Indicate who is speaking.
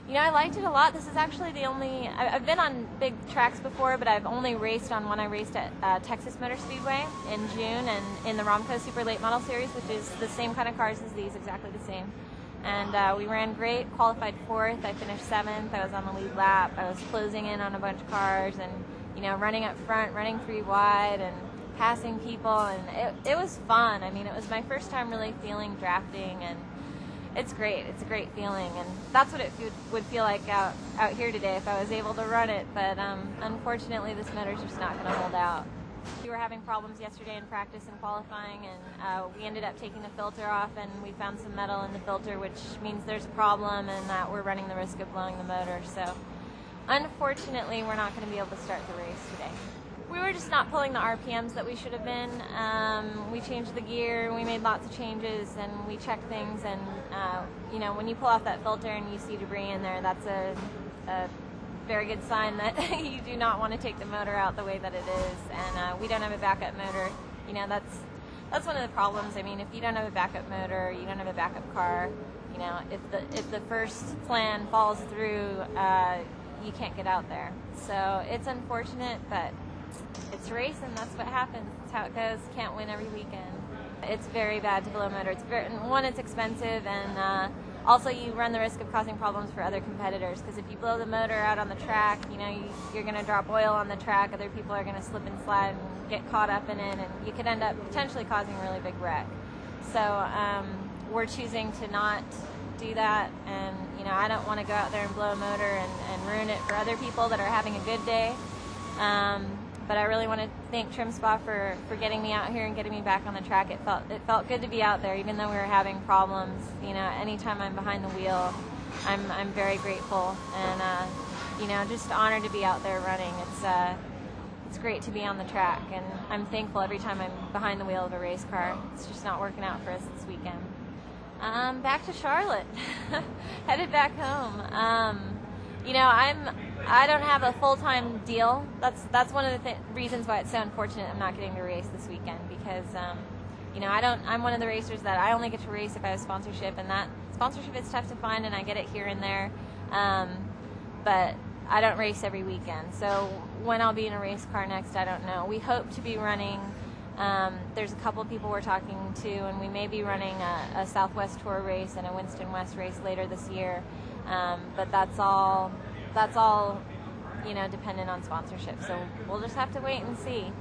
Speaker 1: You know, I liked it a lot. This is actually the only, I've been on big tracks before, but I've only raced on one. I raced at Texas Motor Speedway in June and in the ROMCO Super Late Model Series, which is the same kind of cars as these, exactly the same. And we ran great, qualified 4th, I finished 7th, I was on the lead lap, I was closing in on a bunch of cars and, you know, running up front, running 3 wide and passing people, and it was fun. I mean, it was my first time really feeling drafting, and it's great. It's a great feeling, and that's what it would feel like out here today if I was able to run it, but unfortunately this motor's just not going to hold out. We were having problems yesterday in practice and qualifying, and we ended up taking the filter off, and we found some metal in the filter, which means there's a problem and that we're running the risk of blowing the motor. So unfortunately we're not going to be able to start the race today. We were just not pulling the RPMs that we should have been. We changed the gear, we made lots of changes, and we checked things, and you know, when you pull off that filter and you see debris in there, that's a very good sign that you do not want to take the motor out the way that it is. And we don't have a backup motor. You know, that's one of the problems. I mean, if you don't have a backup motor, you don't have a backup car. You know, if the first plan falls through, you can't get out there. So it's unfortunate, but it's racing. That's what happens. That's how it goes. Can't win every weekend. It's very bad to blow a motor. It's expensive, and also you run the risk of causing problems for other competitors, because if you blow the motor out on the track, you know, you're going to drop oil on the track. Other people are going to slip and slide and get caught up in it, and you could end up potentially causing a really big wreck. So we're choosing to not do that, and you know, I don't want to go out there and blow a motor and ruin it for other people that are having a good day. But I really want to thank Trim Spa for getting me out here and getting me back on the track. It felt good to be out there, even though we were having problems. You know, anytime I'm behind the wheel, I'm very grateful, and you know, just honored to be out there running. It's great to be on the track, and I'm thankful every time I'm behind the wheel of a race car. It's just not working out for us this weekend. Back to Charlotte, headed back home. You know, I don't have a full-time deal. That's one of the reasons why it's so unfortunate I'm not getting to race this weekend, because you know, I'm one of the racers that I only get to race if I have sponsorship, and that sponsorship is tough to find, and I get it here and there. But I don't race every weekend. So when I'll be in a race car next, I don't know. We hope to be running, there's a couple of people we're talking to, and we may be running a Southwest Tour race and a Winston West race later this year. But that's all, you know, dependent on sponsorship. So we'll just have to wait and see.